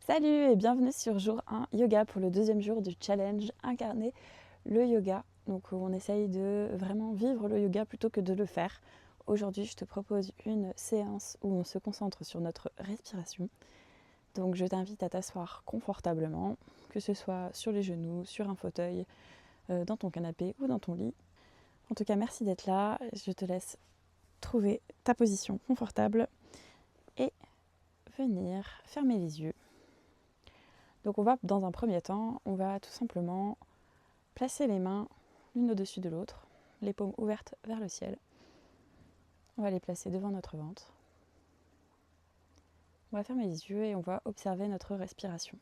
Salut et bienvenue sur jour 1 yoga pour le deuxième jour du challenge Incarner le yoga. Donc on essaye de vraiment vivre le yoga plutôt que de le faire. Aujourd'hui je te propose une séance où on se concentre sur notre respiration. Donc je t'invite à t'asseoir confortablement, que ce soit sur les genoux, sur un fauteuil, dans ton canapé ou dans ton lit. En tout cas merci d'être là, je te laisse trouver ta position confortable et venir fermer les yeux. Donc on va, dans un premier temps, on va tout simplement placer les mains l'une au-dessus de l'autre, les paumes ouvertes vers le ciel. On va les placer devant notre ventre. On va fermer les yeux et on va observer notre respiration.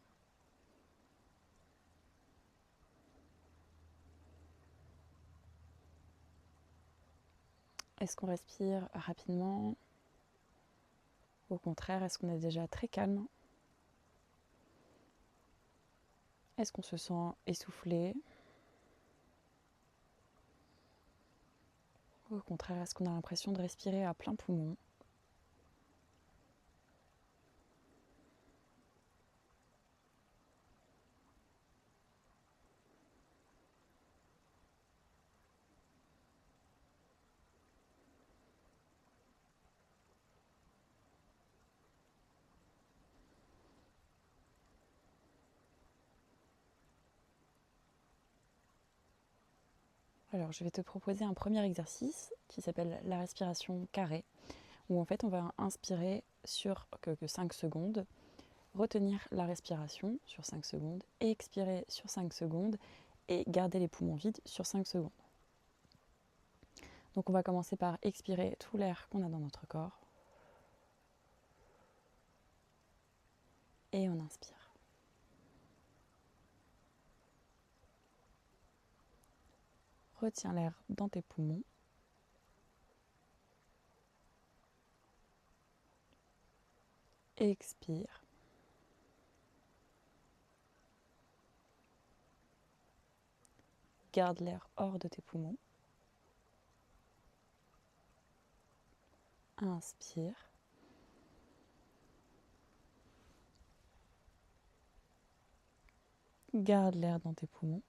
Est-ce qu'on respire rapidement? Au contraire, est-ce qu'on est déjà très calme? Est-ce qu'on se sent essoufflé? Au contraire, est-ce qu'on a l'impression de respirer à plein poumon? Alors, je vais te proposer un premier exercice qui s'appelle la respiration carrée, où en fait on va inspirer sur que 5 secondes, retenir la respiration sur 5 secondes, et expirer sur 5 secondes et garder les poumons vides sur 5 secondes. Donc on va commencer par expirer tout l'air qu'on a dans notre corps et on inspire. Retiens l'air dans tes poumons. Expire. Garde l'air hors de tes poumons. Inspire. Garde l'air dans tes poumons.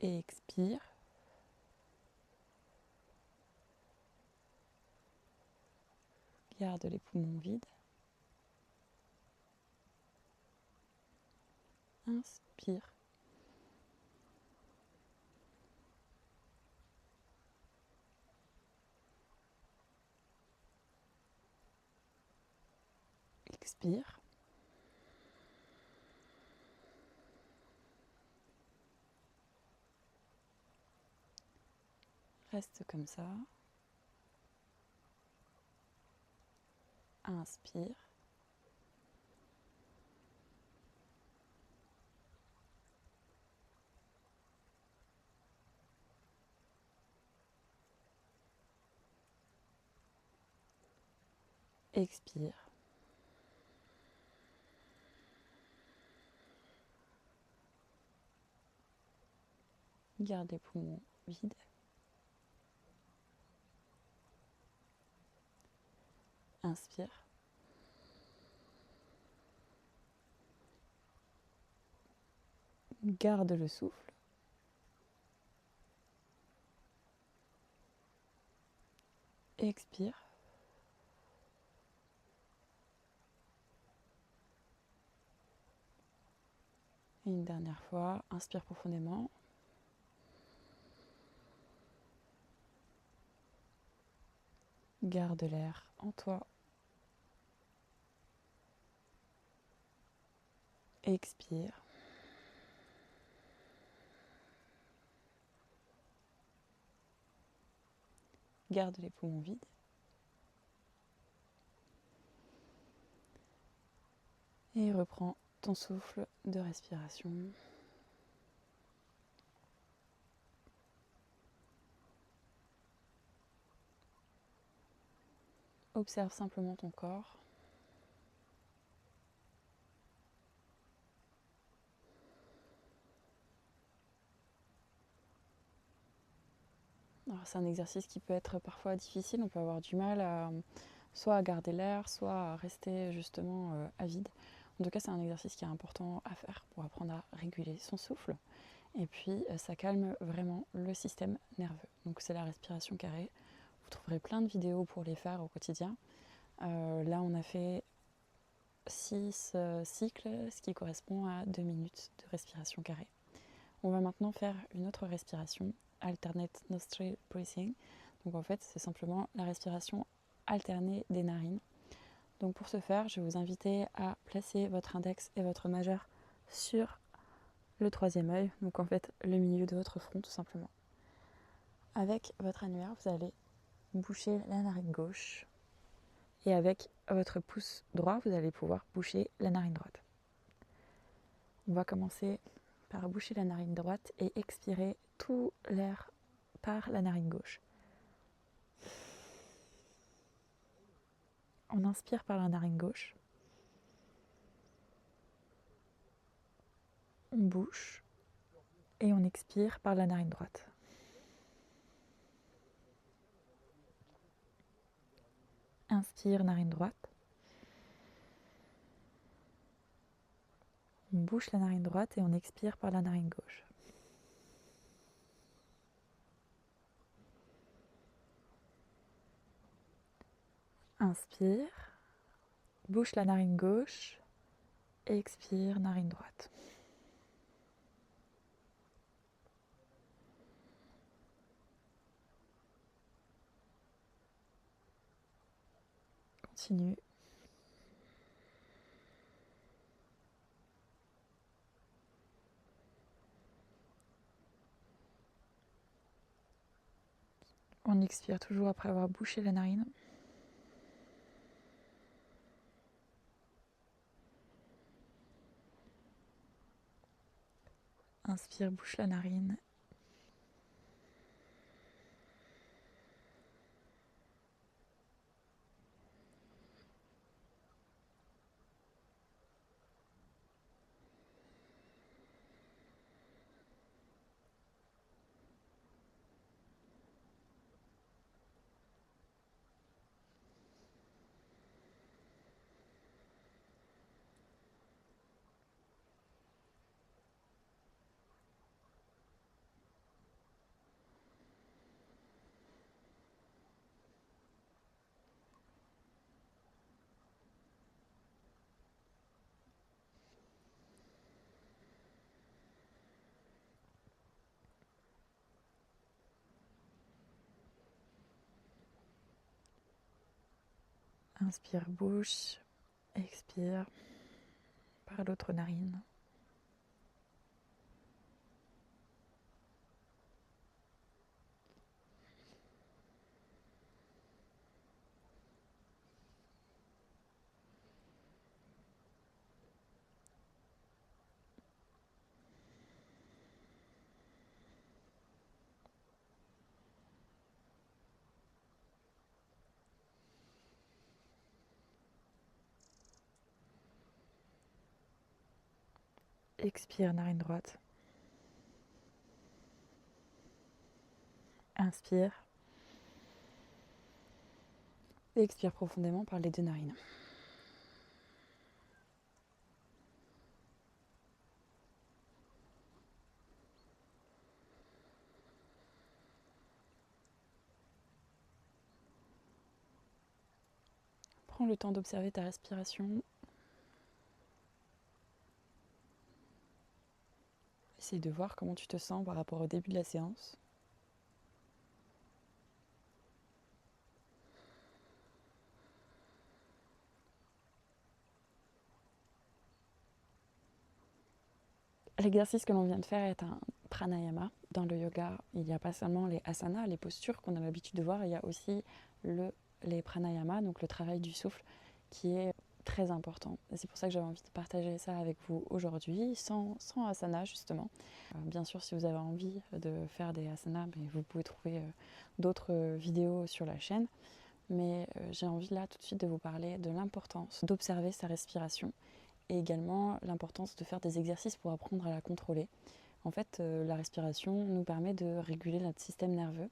Et expire. Garde les poumons vides. Inspire. Expire. Reste comme ça. Inspire. Expire. Garde les poumons vides. Inspire. Garde le souffle. Expire. Et une dernière fois, inspire profondément. Garde l'air en toi. Expire. Garde les poumons vides. Et reprends ton souffle de respiration. Observe simplement ton corps. Alors, c'est un exercice qui peut être parfois difficile, on peut avoir du mal à soit à garder l'air, soit à rester justement à vide. En tout cas, c'est un exercice qui est important à faire pour apprendre à réguler son souffle. Et puis, ça calme vraiment le système nerveux. Donc, c'est la respiration carrée. Vous trouverez plein de vidéos pour les faire au quotidien. Là, on a fait 6 cycles, ce qui correspond à 2 minutes de respiration carrée. On va maintenant faire une autre respiration, alternate nostril breathing. Donc en fait, c'est simplement la respiration alternée des narines. Donc pour ce faire, je vais vous inviter à placer votre index et votre majeur sur le troisième œil, donc en fait le milieu de votre front tout simplement. Avec votre annulaire, vous allez boucher la narine gauche et avec votre pouce droit, vous allez pouvoir boucher la narine droite. On va commencer par boucher la narine droite et expirer tout l'air par la narine gauche. On inspire par la narine gauche. On bouche et on expire par la narine droite. Inspire, narine droite. On bouche la narine droite et on expire par la narine gauche. Inspire, bouche la narine gauche, expire, narine droite. Continue. On expire toujours après avoir bouché la narine. Inspire, bouche la narine. Inspire, bouche, expire par l'autre narine. Expire, narine droite. Inspire. Expire profondément par les deux narines. Prends le temps d'observer ta respiration. Essaye de voir comment tu te sens par rapport au début de la séance. L'exercice que l'on vient de faire est un pranayama. Dans le yoga, il n'y a pas seulement les asanas, les postures qu'on a l'habitude de voir, il y a aussi les pranayamas, donc le travail du souffle, qui est très important. Et c'est pour ça que j'avais envie de partager ça avec vous aujourd'hui, sans asana justement. Bien sûr, si vous avez envie de faire des asanas, vous pouvez trouver d'autres vidéos sur la chaîne. Mais j'ai envie là tout de suite de vous parler de l'importance d'observer sa respiration et également l'importance de faire des exercices pour apprendre à la contrôler. En fait, la respiration nous permet de réguler notre système nerveux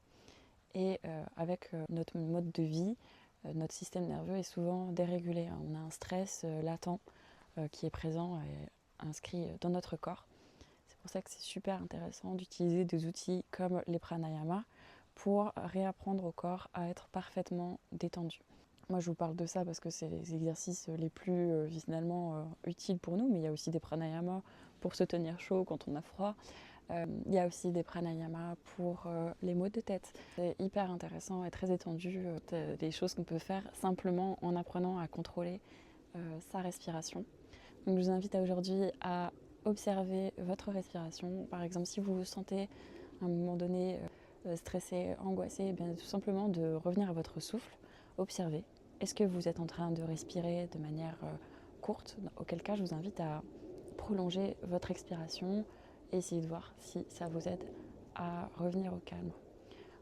et avec notre mode de vie, notre système nerveux est souvent dérégulé. On a un stress latent qui est présent et inscrit dans notre corps. C'est pour ça que c'est super intéressant d'utiliser des outils comme les pranayama pour réapprendre au corps à être parfaitement détendu. Moi, je vous parle de ça parce que c'est les exercices les plus finalement utiles pour nous, mais il y a aussi des pranayamas pour se tenir chaud quand on a froid. Il y a aussi des pranayamas pour les maux de tête. C'est hyper intéressant et très étendu, des choses qu'on peut faire simplement en apprenant à contrôler sa respiration. Donc, je vous invite aujourd'hui à observer votre respiration. Par exemple, si vous vous sentez à un moment donné stressé, angoissé, eh bien, tout simplement de revenir à votre souffle, observer. Est-ce que vous êtes en train de respirer de manière courte? Auquel cas, je vous invite à prolonger votre expiration et essayer de voir si ça vous aide à revenir au calme.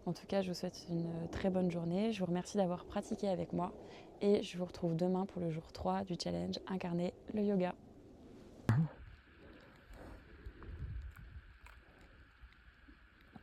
En tout cas, je vous souhaite une très bonne journée. Je vous remercie d'avoir pratiqué avec moi et je vous retrouve demain pour le jour 3 du challenge Incarner le yoga.